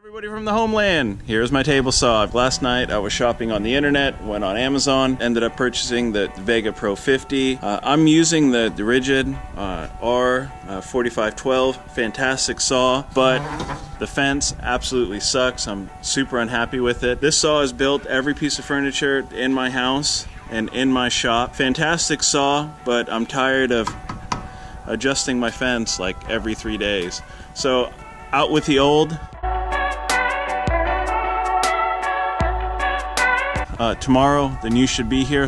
Everybody from the homeland, here's my table saw. Last night I was shopping on the internet, went on Amazon, ended up purchasing the Vega Pro 50. I'm using the Rigid R4512, fantastic saw, but the fence absolutely sucks. I'm super unhappy with it. This saw has built every piece of furniture in my house and in my shop. Fantastic saw, but I'm tired of adjusting my fence like every 3 days. So out with the old. Tomorrow, the new should be here.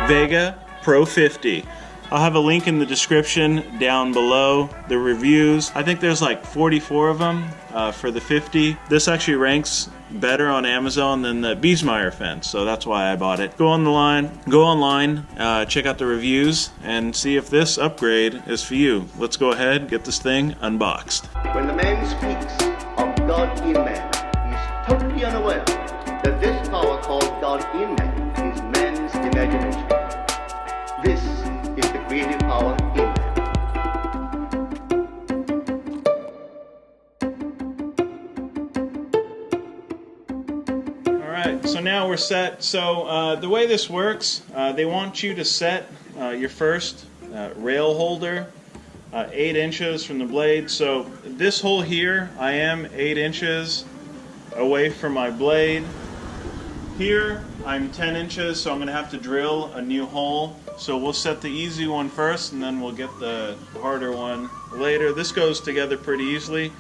Vega Pro 50. I'll have a link in the description down below. The reviews, I think there's like 44 of them for the 50. This actually ranks better on Amazon than the Biesmeyer fence, so that's why I bought it. Go online, check out the reviews, and see if this upgrade is for you. Let's go ahead, get this thing unboxed. When the man speaks of God in man, he is totally unaware that this power called God in man is man's imagination. This is the creative power in man. Alright, so now we're set. So the way this works, they want you to set your first rail holder 8 inches from the blade. So this hole here, I am 8 inches away from my blade. Here, I'm 10 inches, so I'm going to have to drill a new hole. So we'll set the easy one first, and then we'll get the harder one later. This goes together pretty easily.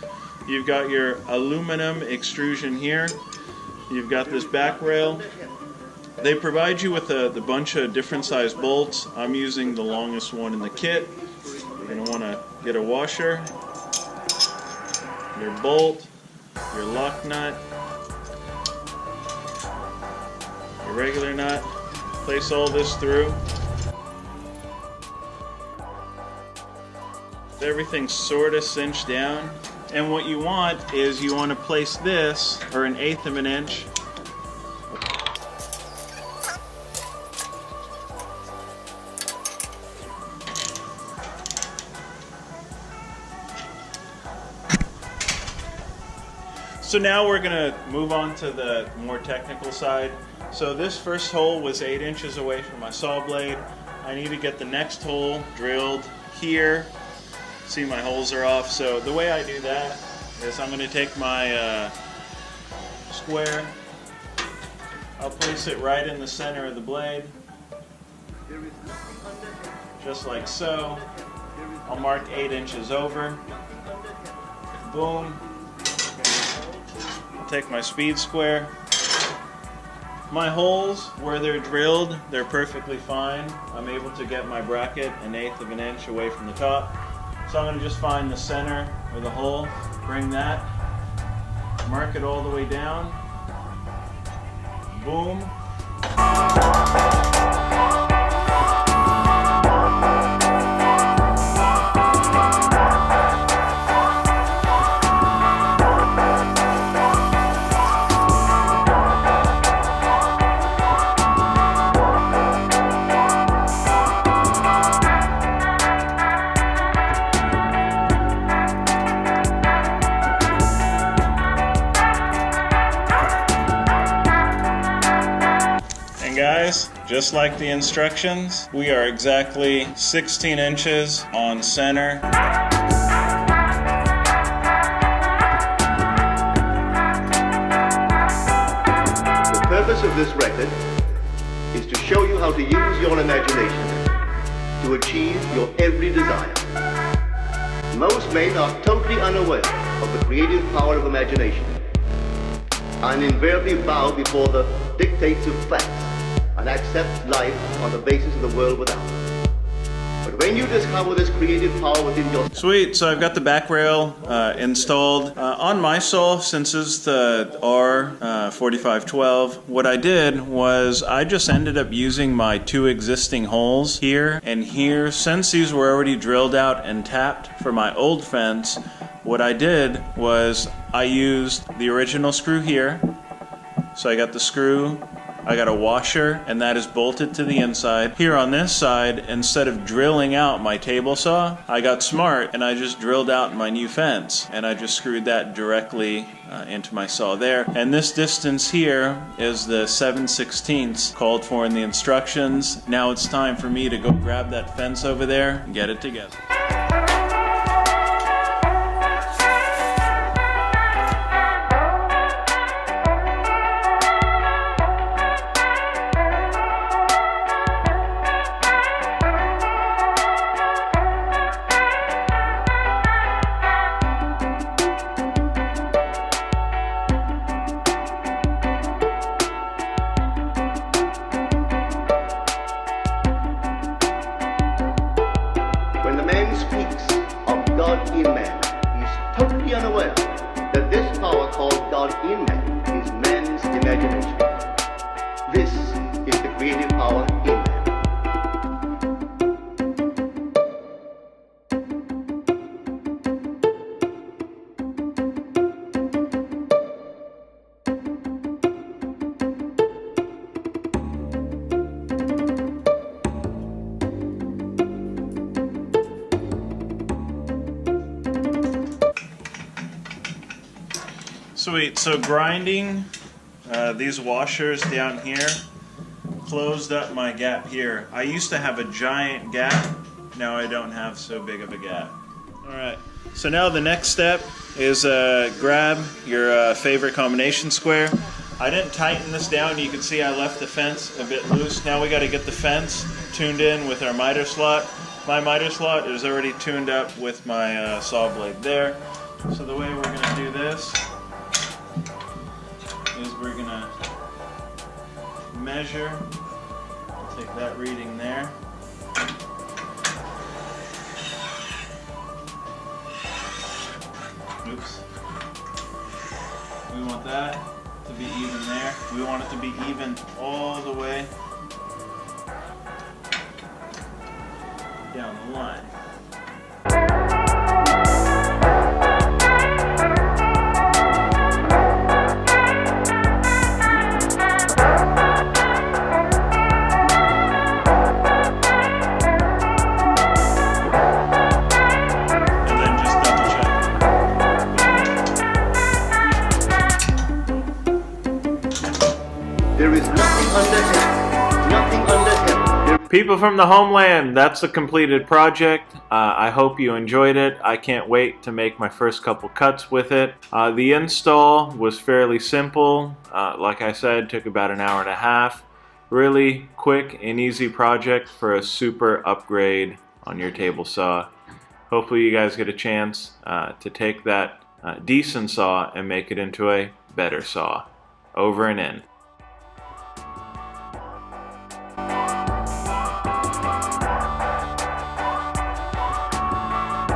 You've got your aluminum extrusion here. You've got this back rail. They provide you with a bunch of different size bolts. I'm using the longest one in the kit. You're going to want to get a washer, your bolt, your lock nut, your regular nut. Place all this through. Everything's sort of cinched down. And what you want is you want to place this for 1/8 of an inch. So now we're going to move on to the more technical side. So this first hole was 8 inches away from my saw blade. I need to get the next hole drilled here. See, my holes are off. So the way I do that is I'm going to take my square. I'll place it right in the center of the blade. Just like so. I'll mark 8 inches over. Boom. Take my speed square. My holes, where they're drilled, they're perfectly fine. I'm able to get my bracket 1/8 of an inch away from the top. So I'm going to just find the center of the hole, bring that, mark it all the way down. Boom. Guys, just like the instructions, we are exactly 16 inches on center. The purpose of this record is to show you how to use your imagination to achieve your every desire. Most men are totally unaware of the creative power of imagination and invariably bow before the dictates of facts and accept life on the basis of the world without. But when you discover this creative power within yourself... Sweet, so I've got the back rail installed. On my saw, since it's the R4512, what I did was I just ended up using my 2 existing holes here and here. Since these were already drilled out and tapped for my old fence, what I did was I used the original screw here. So I got the screw I got a washer, and that is bolted to the inside. Here on this side, instead of drilling out my table saw, I got smart and I just drilled out my new fence, and I just screwed that directly into my saw there. And this distance here is the 7/16 called for in the instructions. Now it's time for me to go grab that fence over there and get it together. When the man speaks of God in man, he is totally unaware that this power called God in man is man's imagination. This is the creative power in man. Sweet, so grinding these washers down here closed up my gap here. I used to have a giant gap, now I don't have so big of a gap. Alright, so now the next step is grab your favorite combination square. I didn't tighten this down, you can see I left the fence a bit loose. Now we got to get the fence tuned in with our miter slot. My miter slot is already tuned up with my saw blade there. So the way we're going to do this is we're gonna measure, take that reading there. Oops. We want that to be even there. We want it to be even all the way down the line. There is nothing under heaven, nothing under heaven. People from the homeland, that's the completed project. I hope you enjoyed it. I can't wait to make my first couple cuts with it. The install was fairly simple. Like I said, took about an hour and a half. Really quick and easy project for a super upgrade on your table saw. Hopefully you guys get a chance to take that decent saw and make it into a better saw. Over and in.